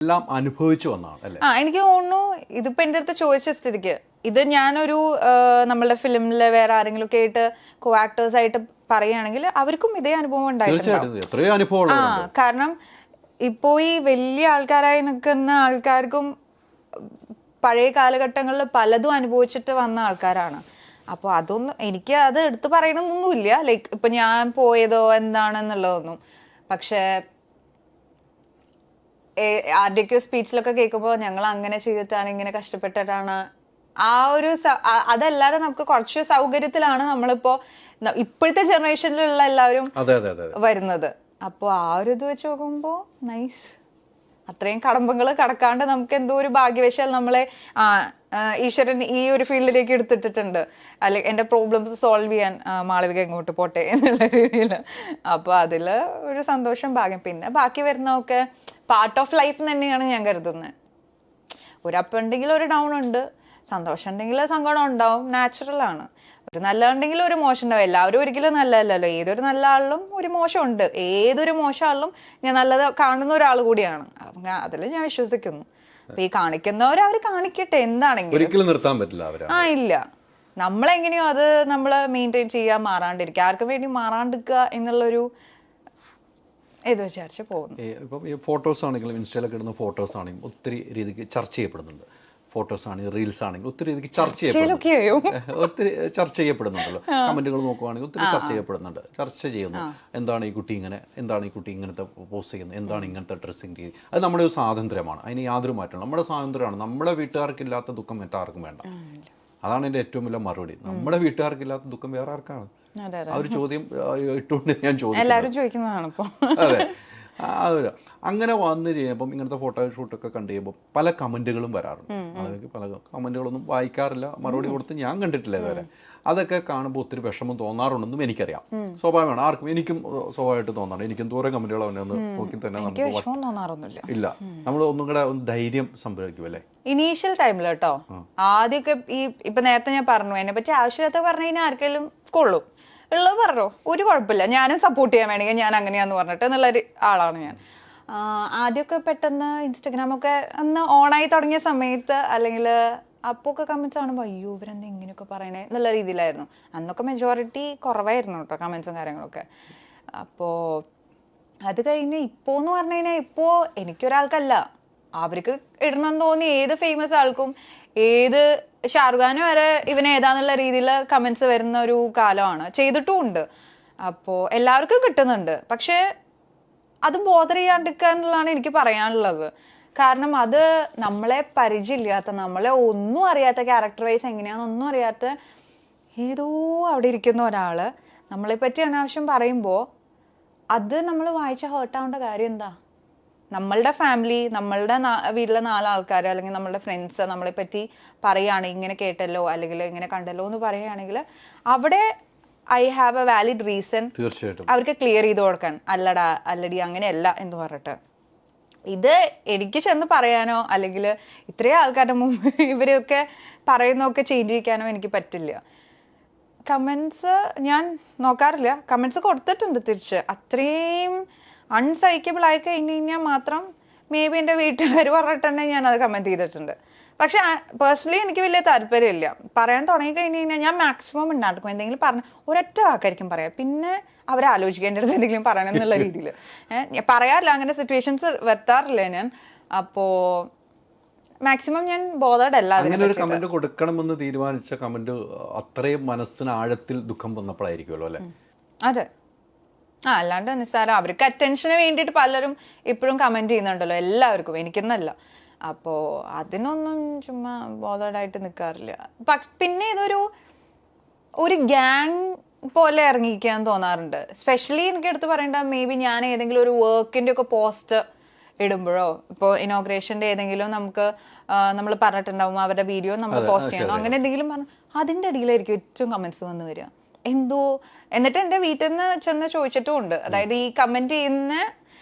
എല്ലാം അനുഭവിച്ചു വന്നതാണ് അല്ലേ? എനിക്ക് തോന്നുന്നു ഇതിപ്പോ എന്റെ അടുത്ത് ചോദിച്ച സ്ഥിതിക്ക് ഇത് ഞാനൊരു നമ്മളുടെ ഫിലിമില് വേറെ ആരെങ്കിലും ഒക്കെ ആയിട്ട് കോ ആക്ടേഴ്സ് ആയിട്ട് പറയുകയാണെങ്കിൽ അവർക്കും ഇതേ അനുഭവം ഉണ്ടായിട്ടുണ്ട്. കാരണം ഇപ്പോ ഈ വലിയ ആൾക്കാരായി നിൽക്കുന്ന ആൾക്കാർക്കും പഴയ കാലഘട്ടങ്ങളിൽ പലതും അനുഭവിച്ചിട്ട് വന്ന ആൾക്കാരാണ്. അപ്പോൾ അതൊന്നും എനിക്ക് അത് എടുത്തു പറയണമെന്നൊന്നുമില്ല, ലൈക്ക് ഇപ്പൊ ഞാൻ പോയതോ എന്താണെന്നുള്ളതൊന്നും. പക്ഷെ ആരുടെയൊക്കെ സ്പീച്ചിലൊക്കെ കേൾക്കുമ്പോൾ ഞങ്ങൾ അങ്ങനെ ചെയ്തിട്ടാണ് ഇങ്ങനെ കഷ്ടപ്പെട്ടിട്ടാണ് ആ ഒരു അതല്ലാതെ നമുക്ക് കുറച്ച് സൗകര്യത്തിലാണ് നമ്മളിപ്പോ ഇപ്പോഴത്തെ ജനറേഷനിലുള്ള എല്ലാവരും വരുന്നത്. അപ്പോൾ ആ ഒരു ഇത് വെച്ച് നോക്കുമ്പോൾ നൈസ്. അത്രയും കടമ്പകൾ കടക്കാണ്ട് നമുക്ക് എന്തോ ഒരു ഭാഗ്യവശാൽ നമ്മളെ ഈശ്വരൻ ഈ ഒരു ഫീൽഡിലേക്ക് എടുത്തിട്ടിട്ടുണ്ട്, അല്ലെ എന്റെ പ്രോബ്ലംസ് സോൾവ് ചെയ്യാൻ മാളവിക ഇങ്ങോട്ട് പോട്ടെ എന്നുള്ള രീതിയിൽ. അപ്പൊ അതില് ഒരു സന്തോഷം, ഭാഗ്യം. പിന്നെ ബാക്കി വരുന്നതൊക്കെ പാർട്ട് ഓഫ് ലൈഫ് തന്നെയാണ് ഞാൻ കരുതുന്നത്. ഒരു അപ്പ് ഉണ്ടെങ്കിൽ ഒരു ഡൗൺ ഉണ്ട്, സന്തോഷം ഉണ്ടെങ്കിൽ സങ്കടം ഉണ്ടാവും, നാച്ചുറൽ ആണ്. ഒരു നല്ല ഉണ്ടെങ്കിൽ ഒരു മോശം ഉണ്ടാവും. എല്ലാവരും ഒരിക്കലും നല്ലതല്ലല്ലോ. ഏതൊരു നല്ല ആളിലും ഒരു മോശമുണ്ട്, ഏതൊരു മോശം ആളിലും ഞാൻ നല്ലത് കാണുന്ന ഒരാൾ കൂടിയാണ്. അതിൽ ഞാൻ വിശ്വസിക്കുന്നു. അപ്പൊ ഈ കാണിക്കുന്നവർ അവർ കാണിക്കട്ടെ, എന്താണെങ്കിലും ഒരിക്കലും നിർത്താൻ പറ്റില്ല. ഇല്ല, നമ്മളെങ്ങനെയോ അത് നമ്മൾ മെയിൻറ്റെയിൻ ചെയ്യാൻ, മാറാണ്ടിരിക്കുക, ആർക്കും വേണ്ടി മാറാണ്ടിരിക്കുക എന്നുള്ളൊരു ഇത് വിചാരിച്ച് പോകുന്നു. ഇപ്പം ഈ ഫോട്ടോസ് ആണെങ്കിലും ഇൻസ്റ്റയിലൊക്കെ ഇടുന്ന ഫോട്ടോസ് ആണെങ്കിലും ഒത്തിരി രീതിക്ക് ചർച്ച ചെയ്യപ്പെടുന്നുണ്ട്. ഫോട്ടോസ് ആണെങ്കിൽ റീൽസ് ആണെങ്കിൽ ഒത്തിരി രീതിക്ക് ഒത്തിരി ചർച്ച ചെയ്യപ്പെടുന്നുണ്ടല്ലോ. കമന്റുകൾ നോക്കുവാണെങ്കിൽ ഒത്തിരി ചർച്ച ചെയ്യുന്നു. എന്താണ് ഈ കുട്ടി ഇങ്ങനെ, എന്താണ് ഈ കുട്ടി ഇങ്ങനത്തെ പോസ്റ്റ് ചെയ്യുന്നത്, എന്താണ് ഇങ്ങനത്തെ ഡ്രസ്സിങ് രീതി. അത് നമ്മുടെ ഒരു സ്വാതന്ത്ര്യമാണ്, അതിന് യാതൊരു മാറ്റമാണ്. നമ്മുടെ സ്വാതന്ത്ര്യമാണ്. നമ്മുടെ വീട്ടുകാർക്കില്ലാത്ത ദുഃഖം മറ്റാർക്കും വേണ്ട. അതാണ് എൻ്റെ ഏറ്റവും വലിയ മറുപടി. നമ്മുടെ വീട്ടുകാർക്കില്ലാത്ത ദുഃഖം വേറെ ആർക്കാണ്? ആ ഒരു ചോദ്യം ഇട്ടുകൊണ്ട് ഞാൻ ചോദിക്കുന്നതാണ്. അതെ, അതൊരു അങ്ങനെ വന്നു ചെയ്യുമ്പം ഇങ്ങനത്തെ ഫോട്ടോഷൂട്ടൊക്കെ കണ്ടു കഴിയുമ്പോൾ പല കമന്റുകളും വരാറുണ്ട്. അതൊക്കെ പല കമന്റുകളൊന്നും വായിക്കാറില്ല, മറുപടി കൊടുത്ത് ഞാൻ കണ്ടിട്ടില്ല ഇതുവരെ. അതൊക്കെ കാണുമ്പോൾ ഒത്തിരി വിഷമം തോന്നാറുണ്ടെന്നും എനിക്കറിയാം. സ്വാഭാവികമാണ്, ആർക്കും, എനിക്കും സ്വാഭാവികമായിട്ട് തോന്നാറുണ്ട്. എനിക്കും ദൂരം കമന്റുകൾ അവനെ ഒന്ന് നോക്കി തന്നെ നമുക്ക് ഇല്ല, നമ്മൾ ഒന്നും കൂടെ ധൈര്യം സംഭവിക്കും അല്ലേ ഇനീഷ്യൽ ടൈമിൽ കേട്ടോ. ആദ്യമൊക്കെ ഈ ഇപ്പൊ നേരത്തെ ഞാൻ പറഞ്ഞു അതിനെ പറ്റി ആവശ്യമില്ലാത്ത പറഞ്ഞു കഴിഞ്ഞാൽ ആർക്കെങ്കിലും കൊള്ളും, ഉള്ളത് പറഞ്ഞോ, ഒരു കുഴപ്പമില്ല, ഞാനും സപ്പോർട്ട് ചെയ്യാൻ വേണമെങ്കിൽ ഞാൻ അങ്ങനെയാന്ന് പറഞ്ഞിട്ട് എന്നുള്ളൊരു ആളാണ് ഞാൻ. ആദ്യമൊക്കെ പെട്ടെന്ന് ഇൻസ്റ്റഗ്രാമൊക്കെ ഒന്ന് ഓണായി തുടങ്ങിയ സമയത്ത് അല്ലെങ്കിൽ അപ്പൊക്കെ കമന്റ്സ് കാണുമ്പോൾ അയ്യോ ഇവരെന്താ ഇങ്ങനെയൊക്കെ പറയണേ എന്നുള്ള രീതിയിലായിരുന്നു. അന്നൊക്കെ മെജോറിറ്റി കുറവായിരുന്നു കേട്ടോ കമന്റ്സും കാര്യങ്ങളൊക്കെ. അപ്പോൾ അത് കഴിഞ്ഞ് ഇപ്പോൾ എന്ന് പറഞ്ഞു കഴിഞ്ഞാൽ ഇപ്പോൾ എനിക്കൊരാൾക്കല്ല, അവർക്ക് ഇടണമെന്ന് തോന്നി ഏത് ഫേമസ് ആൾക്കും, ഏത് ഷാറുഖ് ഖാന് വരെ ഇവൻ ഏതാന്നുള്ള രീതിയിൽ കമന്റ്സ് വരുന്ന ഒരു കാലമാണ്, ചെയ്തിട്ടും ഉണ്ട്. അപ്പോൾ എല്ലാവർക്കും കിട്ടുന്നുണ്ട്. പക്ഷേ അത് ബോധർ ചെയ്യാണ്ടിരിക്കുക എന്നുള്ളതാണ് എനിക്ക് പറയാനുള്ളത്. കാരണം അത് നമ്മളെ പരിചയമില്ലാത്ത, നമ്മളെ ഒന്നും അറിയാത്ത, ക്യാരക്ടർ വൈസ് എങ്ങനെയാണെന്നൊന്നും അറിയാത്ത ഏതോ അവിടെ ഇരിക്കുന്ന ഒരാൾ നമ്മളെ പറ്റി അനാവശ്യം പറയുമ്പോൾ അത് നമ്മൾ വായിച്ച ഹേർട്ടാവേണ്ട കാര്യം എന്താ? നമ്മളുടെ ഫാമിലി, നമ്മളുടെ വീട്ടിലെ 4 ആൾക്കാർ അല്ലെങ്കിൽ നമ്മളുടെ ഫ്രണ്ട്സ് നമ്മളെ പറ്റി പറയുകയാണ്, ഇങ്ങനെ കേട്ടല്ലോ അല്ലെങ്കിൽ ഇങ്ങനെ കണ്ടല്ലോ എന്ന് പറയുകയാണെങ്കിൽ അവിടെ I have A valid reason അവർക്ക് ക്ലിയർ ചെയ്ത് കൊടുക്കാൻ. അല്ലടാ അല്ലടി അങ്ങനെയല്ല എന്ന് പറഞ്ഞിട്ട് ഇത് എനിക്ക് ചെന്ന് പറയാനോ അല്ലെങ്കിൽ ഇത്രയും ആൾക്കാരുടെ മുമ്പ് ഇവരെയൊക്കെ പറയുന്നതൊക്കെ ചേഞ്ച് ചെയ്യിക്കാനോ എനിക്ക് പറ്റില്ല. കമൻസ് ഞാൻ നോക്കാറില്ല, കമൻസ് കൊടുത്തിട്ടുണ്ട് തിരിച്ച്. അത്രയും അൺസൈക്കബിൾ ആയി കഴിഞ്ഞ് കഴിഞ്ഞാൽ മാത്രം മേ ബി എൻ്റെ വീട്ടുകാർ പറഞ്ഞിട്ടുണ്ടെങ്കിൽ ഞാൻ അത് കമൻറ്റ് ചെയ്തിട്ടുണ്ട്. പക്ഷെ പേഴ്സണലി എനിക്ക് വലിയ താല്പര്യമില്ല. പറയാൻ തുടങ്ങി കഴിഞ്ഞ് കഴിഞ്ഞാൽ ഞാൻ മാക്സിമം ഉണ്ടാക്കും. എന്തെങ്കിലും പറഞ്ഞ ഒരൊറ്റ വാക്കായിരിക്കും പറയാം, പിന്നെ അവരാലോചിക്കുക എൻ്റെ അടുത്ത് എന്തെങ്കിലും പറയണം എന്നുള്ള രീതിയിൽ. പറയാറില്ല, അങ്ങനെ സിറ്റുവേഷൻസ് വരുത്താറില്ല ഞാൻ. അപ്പോൾ മാക്സിമം ഞാൻ ബോധേഡ് അല്ല. അങ്ങനെ ഒരു കമന്റ് കൊടുക്കണമെന്ന് തീരുമാനിച്ച കമന്റ് അത്രയും മനസ്സിന് ആഴത്തിൽ ദുഃഖം വന്നപ്പോഴായിരിക്കുമല്ലോ അല്ലേ? അതെ, അല്ലാണ്ട് നിസ്സാരം. അവർക്ക് അറ്റൻഷന് വേണ്ടിയിട്ട് പലരും ഇപ്പോഴും കമന്റ് ചെയ്യുന്നുണ്ടല്ലോ, എല്ലാവർക്കും, എനിക്കെന്നല്ല. അപ്പോൾ അതിനൊന്നും ചുമ്മാ ബോധേഡായിട്ട് നിൽക്കാറില്ല. പിന്നെ ഇതൊരു ഗ്യാങ് പോലെ ഇറങ്ങിക്കാൻ തോന്നാറുണ്ട്. സ്പെഷ്യലി എനിക്ക് എടുത്ത് പറയേണ്ട, മേ ബി ഞാൻ ഏതെങ്കിലും ഒരു വർക്കിൻ്റെ ഒക്കെ പോസ്റ്റ് ഇടുമ്പോഴോ, ഇപ്പോൾ ഇനോഗ്രേഷൻ്റെ ഏതെങ്കിലും നമുക്ക് നമ്മൾ പറഞ്ഞിട്ടുണ്ടാവും അവരുടെ വീഡിയോ നമ്മൾ പോസ്റ്റ് ചെയ്യണം, അങ്ങനെ എന്തെങ്കിലും പറഞ്ഞു അതിൻ്റെ ഇടയിലായിരിക്കും ഏറ്റവും കമൻസ് വന്ന് വരിക എന്തോ. എന്നിട്ട് എൻ്റെ വീട്ടിൽ നിന്ന് ചെന്ന് ചോദിച്ചിട്ടും ഉണ്ട്. അതായത് ഈ കമൻറ്റ് ചെയ്യുന്ന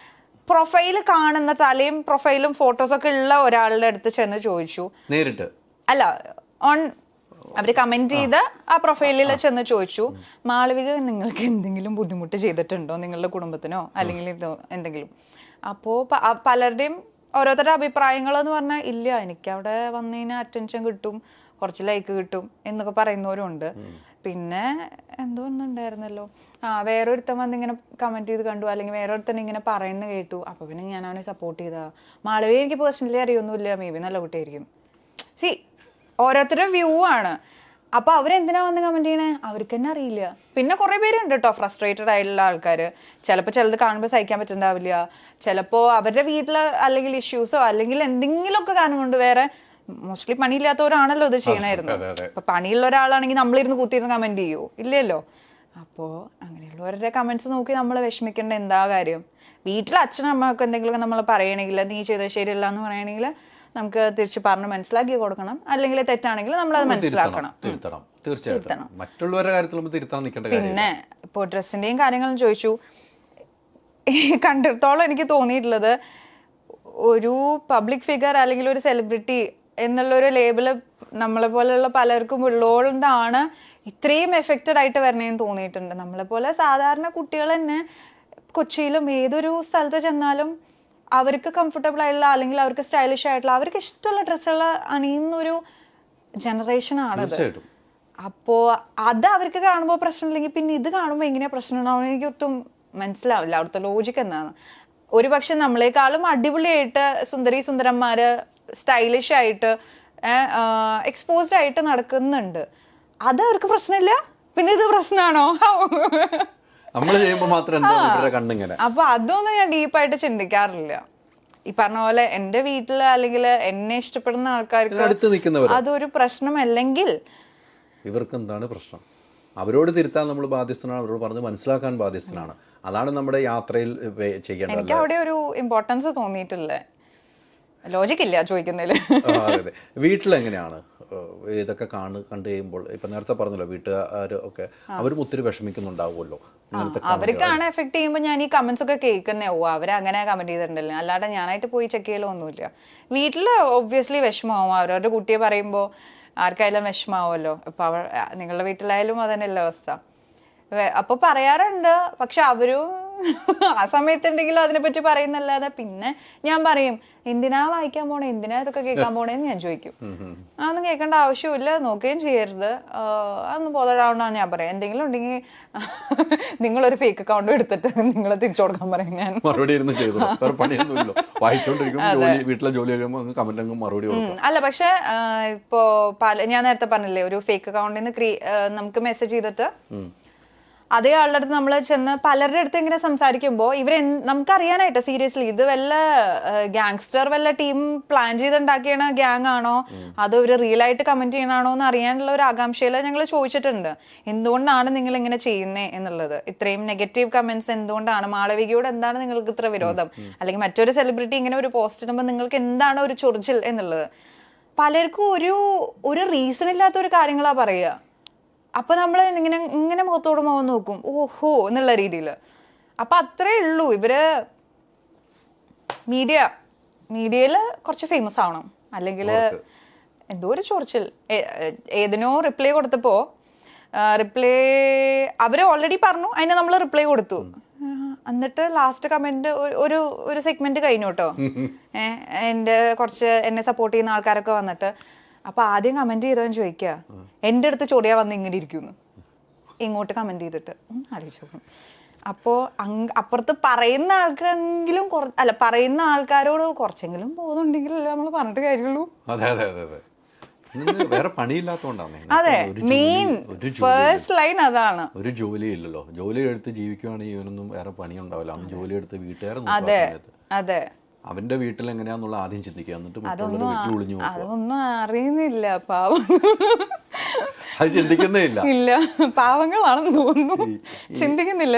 പ്രൊഫൈല് കാണുന്ന തലയും പ്രൊഫൈലും ഫോട്ടോസൊക്കെ ഉള്ള ഒരാളുടെ അടുത്ത് ചെന്ന് ചോദിച്ചു, നേരിട്ട് അല്ല ഓൺ അവര് കമന്റ് ചെയ്ത് ആ പ്രൊഫൈലിൽ ചെന്ന് ചോദിച്ചു, മാളവിക നിങ്ങൾക്ക് എന്തെങ്കിലും ബുദ്ധിമുട്ട് ചെയ്തിട്ടുണ്ടോ നിങ്ങളുടെ കുടുംബത്തിനോ അല്ലെങ്കിൽ എന്തെങ്കിലും. അപ്പോൾ പലരുടെയും ഓരോരുത്തരുടെ അഭിപ്രായങ്ങൾ എന്ന് പറഞ്ഞാൽ ഇല്ല എനിക്ക് അവിടെ വന്നു കഴിഞ്ഞാൽ അറ്റൻഷൻ കിട്ടും, കുറച്ച് ലൈക്ക് കിട്ടും എന്നൊക്കെ പറയുന്നവരും ഉണ്ട്. പിന്നെ എന്തോ ഒന്നുണ്ടായിരുന്നല്ലോ, വേറൊരുത്തൻ വന്ന് ഇങ്ങനെ കമന്റ് ചെയ്ത് കണ്ടു, അല്ലെങ്കിൽ വേറൊരുത്തൻ ഇങ്ങനെ പറയുന്നത് കേട്ടു, അപ്പൊ പിന്നെ ഞാൻ അവനെ സപ്പോർട്ട് ചെയ്താ. മാളവി എനിക്ക് പേഴ്സണലി അറിയൊന്നുമില്ല, മേ ബി നല്ല കുട്ടിയായിരിക്കും. സി ഓരോരുത്തരുടെ വ്യൂ ആണ്. അപ്പൊ അവരെന്തിനാ വന്ന് കമന്റ് ചെയ്യണേ അവർക്ക് തന്നെ അറിയില്ല. പിന്നെ കുറെ പേരുണ്ട് കേട്ടോ ഫ്രസ്ട്രേറ്റഡ് ആയിട്ടുള്ള ആൾക്കാർ. ചിലപ്പോൾ ചിലത് കാണുമ്പോൾ സഹിക്കാൻ പറ്റുന്നുണ്ടാവില്ല, ചിലപ്പോൾ അവരുടെ വീട്ടില് അല്ലെങ്കിൽ ഇഷ്യൂസോ അല്ലെങ്കിൽ എന്തെങ്കിലുമൊക്കെ കാരണം കൊണ്ട്, വേറെ മോസ്റ്റ്ലി പണിയില്ലാത്തവരാണല്ലോ ഇത് ചെയ്യണായിരുന്നു. ഇപ്പൊ പണിയുള്ള ഒരാളാണെങ്കിൽ നമ്മളിരുന്ന് കൂത്തിയിരുന്ന് കമന്റ് ചെയ്യൂ? ഇല്ലല്ലോ. അപ്പോ അങ്ങനെയുള്ളവരുടെ കമന്റ്സ് നോക്കി നമ്മൾ വിഷമിക്കേണ്ട എന്താ കാര്യം? വീട്ടിൽ അച്ഛനും അമ്മയൊക്കെ എന്തെങ്കിലുമൊക്കെ നമ്മൾ പറയണമെങ്കിൽ, നീ ചെയ്തത് ശരിയല്ല എന്ന് പറയണമെങ്കിൽ നമുക്ക് തിരിച്ച് പറഞ്ഞ് മനസ്സിലാക്കി കൊടുക്കണം. അല്ലെങ്കിൽ തെറ്റാണെങ്കിൽ നമ്മൾ അത് മനസ്സിലാക്കണം. തീർച്ചയായിട്ടും മറ്റുള്ളവരുടെ കാര്യത്തിൽ തിരുത്താൻ നിൽക്കേണ്ട. പിന്നെ ഇപ്പോൾ ഡ്രസ്സിന്റെയും കാര്യങ്ങളും ചോദിച്ചു. കണ്ടിടത്തോളം എനിക്ക് തോന്നിയിട്ടുള്ളത്, ഒരു പബ്ലിക് ഫിഗർ അല്ലെങ്കിൽ ഒരു സെലിബ്രിറ്റി എന്നുള്ളൊരു ലേബിള് നമ്മളെ പോലെയുള്ള പലർക്കും ഉള്ളതുകൊണ്ടാണ് ഇത്രയും എഫക്റ്റഡ് ആയിട്ട് വരണേന്ന് തോന്നിയിട്ടുണ്ട്. നമ്മളെ പോലെ സാധാരണ കുട്ടികൾ തന്നെ കൊച്ചിയിലും ഏതൊരു സ്ഥലത്ത് ചെന്നാലും അവർക്ക് കംഫർട്ടബിൾ ആയിട്ടുള്ള അല്ലെങ്കിൽ അവർക്ക് സ്റ്റൈലിഷ് ആയിട്ടുള്ള അവർക്ക് ഇഷ്ടമുള്ള ഡ്രസ്സുകൾ അണിയുന്നൊരു ജനറേഷനാണത്. അപ്പോ അത് അവർക്ക് കാണുമ്പോൾ പ്രശ്നമില്ലെങ്കിൽ പിന്നെ ഇത് കാണുമ്പോൾ എങ്ങനെയാ പ്രശ്നം ഉണ്ടാവും എനിക്ക് ഒട്ടും മനസ്സിലാവില്ല അവിടുത്തെ ലോജിക്ക് എന്താണ്. ഒരു പക്ഷെ നമ്മളെക്കാളും അടിപൊളിയായിട്ട് സുന്ദരി സുന്ദരന്മാര് സ്റ്റൈലിഷ് ആയിട്ട് എക്സ്പോസ്ഡ് ആയിട്ട് നടക്കുന്നുണ്ട്. അത് അവർക്ക് പ്രശ്നമില്ല, പിന്നെ ഇത് പ്രശ്നമാണോ? അപ്പൊ അതൊന്നും ഞാൻ ഡീപ്പായിട്ട് ചിന്തിക്കാറില്ല. ഈ പറഞ്ഞ പോലെ എന്റെ വീട്ടില് അല്ലെങ്കിൽ എന്നെ ഇഷ്ടപ്പെടുന്ന ആൾക്കാർക്ക് അതൊരു പ്രശ്നമല്ലെങ്കിൽ ഇവർക്ക് എന്താണ് പ്രശ്നം? അവരോട് തിരുത്താൻ നമ്മൾ ബാധ്യസ്ഥനാണ്, അവരോട് പറഞ്ഞ് മനസ്സിലാക്കാൻ ബാധ്യസ്ഥനാണ്. അതാണ് നമ്മുടെ യാത്രയിൽ ചെയ്യേണ്ടത്. എനിക്ക് അവിടെ ഒരു ഇമ്പോർട്ടൻസ് തോന്നിയിട്ടില്ല. ലോജിക് ഇല്ല ചോദിക്കുന്നതിൽ. അതെ. വീട്ടിലെങ്ങനെയാണ് ഇതൊക്കെ കണ്ടു കഴിയുമ്പോൾ? ഇപ്പൊ നേരത്തെ പറഞ്ഞല്ലോ വീട്ടുകാർ ഒക്കെ അവരും ഒത്തിരി വിഷമിക്കുന്നുണ്ടാവുമല്ലോ. അവർക്കാണ് എഫക്ട് ചെയ്യുമ്പോൾ ഞാൻ ഈ കമന്റ്സ് ഒക്കെ കേൾക്കുന്നേ. അവരങ്ങനെ കമന്റ് ചെയ്തിട്ടുണ്ടല്ലോ, അല്ലാതെ ഞാനായിട്ട് പോയി ചെക്ക് ചെയ്യലോ ഒന്നുമില്ല. വീട്ടില് ഒബ്വിയസ്ലി വിഷമാവും. അവരവരുടെ കുട്ടിയെ പറയുമ്പോൾ ആർക്കായാലും വിഷമാവുമല്ലോ. ഇപ്പൊ നിങ്ങളുടെ വീട്ടിലായാലും അതന്നെയല്ലേ അവസ്ഥ. അപ്പൊ പറയാറുണ്ട്. പക്ഷെ അവരും ആ സമയത്ത് എന്തെങ്കിലും അതിനെപ്പറ്റി പറയുന്നല്ലാതെ പിന്നെ ഞാൻ പറയും എന്തിനാ വായിക്കാൻ പോണേ, എന്തിനാ ഇതൊക്കെ കേൾക്കാൻ പോണേന്ന് ഞാൻ ചോദിക്കും. അതൊന്നും കേൾക്കേണ്ട ആവശ്യമില്ല, നോക്കുകയും ചെയ്യരുത്, അതൊന്നും ബോധറാവണ്ടെന്ന് ഞാൻ പറയാം. എന്തെങ്കിലും ഉണ്ടെങ്കിൽ നിങ്ങളൊരു ഫേക്ക് അക്കൗണ്ട് എടുത്തിട്ട് നിങ്ങൾ തിരിച്ചു കൊടുക്കാൻ പറയും. ഞാൻ അല്ല, പക്ഷെ ഇപ്പോ ഞാൻ നേരത്തെ പറഞ്ഞില്ലേ ഒരു ഫേക്ക് അക്കൗണ്ടിൽ നിന്ന് നമുക്ക് മെസ്സേജ് ചെയ്തിട്ട് അതേ ആളുടെ അടുത്ത് നമ്മൾ ചെന്ന് പലരുടെ അടുത്ത് ഇങ്ങനെ സംസാരിക്കുമ്പോൾ നമുക്കറിയാനായിട്ട് സീരിയസ്ലി ഇത് വല്ല ഗാങ്സ്റ്റർ വല്ല ടീം പ്ലാൻ ചെയ്തുണ്ടാക്കിയാണ് ഗ്യാങ് ആണോ അതോ ഒരു റിയൽ ആയിട്ട് കമന്റ് ചെയ്യണാണോ എന്ന് അറിയാനുള്ള ഒരു ആകാംക്ഷയില് ഞങ്ങൾ ചോദിച്ചിട്ടുണ്ട്. എന്തുകൊണ്ടാണ് നിങ്ങൾ ഇങ്ങനെ ചെയ്യുന്നേ എന്നുള്ളത്, ഇത്രയും നെഗറ്റീവ് കമന്റ്സ് എന്തുകൊണ്ടാണ്, മാളവികയോട് എന്താണ് നിങ്ങൾക്ക് ഇത്ര വിരോധം, അല്ലെങ്കിൽ മറ്റൊരു സെലിബ്രിറ്റി ഇങ്ങനെ ഒരു പോസ്റ്റ് ഇടുമ്പോൾ നിങ്ങൾക്ക് എന്താണ് ഒരു ചൊറിച്ചിൽ എന്നുള്ളത്. പലർക്കും ഒരു റീസൺ ഇല്ലാത്ത ഒരു കാര്യങ്ങളാ പറയുക. അപ്പൊ നമ്മൾ ഇങ്ങനെ മുഖത്തോട് മുഖം നോക്കും, ഓഹോ എന്നുള്ള രീതിയിൽ. അപ്പൊ അത്രേ ഉള്ളൂ. ഇവര് മീഡിയയില് കുറച്ച് ഫേമസ് ആവണം, അല്ലെങ്കിൽ എന്തോ ഒരു ചൊറിച്ചിൽ. ഏതിനോ റിപ്ലൈ കൊടുത്തപ്പോ അവര് ഓൾറെഡി പറഞ്ഞു, അതിന് നമ്മൾ റിപ്ലൈ കൊടുത്തു. എന്നിട്ട് ലാസ്റ്റ് കമന്റ് ഒരു സെഗ്മെന്റ് കഴിഞ്ഞു കേട്ടോ. എന്നെ സപ്പോർട്ട് ചെയ്യുന്ന ആൾക്കാരൊക്കെ വന്നിട്ട് അപ്പൊ ആദ്യം കമന്റ് ചെയ്തവൻ ചോദിക്കുക എന്റെ അടുത്ത് ചൊറിയാ വന്ന് ഇങ്ങനെ ഇരിക്കുന്നു, ഇങ്ങോട്ട് കമന്റ് ചെയ്തിട്ട് ആലോചിച്ചു. അപ്പോ അപ്പുറത്ത് പറയുന്ന ആൾക്കെങ്കിലും പറയുന്ന ആൾക്കാരോട് കുറച്ചെങ്കിലും ബോധമുണ്ടെങ്കിലല്ലേ നമ്മൾ പറഞ്ഞിട്ട് കാര്യമുള്ളൂ. വേറെ പണിയില്ലാത്തോണ്ടാണ്. അതെ, മെയിൻ ഫസ്റ്റ് ലൈൻ അതാണ്. ഒരു ജോലി ഇല്ലല്ലോ, ജോലി എടുത്ത് ജീവിക്കുവാണെങ്കിൽ ഇവനൊന്നും വേറെ പണി ഉണ്ടാവില്ല. അവൻ ജോലി എടുത്ത് വീട്ടുകാരെ അതെ അതെ അവന്റെ വീട്ടിൽ എങ്ങനെയാന്നുള്ള ആദ്യം ചിന്തിക്കുക, എന്നിട്ട് മറ്റുള്ളവരുടെ വീട്ടിൽ ഒളിഞ്ഞു പോകുക. അതൊന്നും അറിയുന്നില്ല, പാവം. അത് ചിന്തിക്കുന്നേ ഇല്ല. പാവങ്ങളാണെന്ന് തോന്നുന്നു, ചിന്തിക്കുന്നില്ല.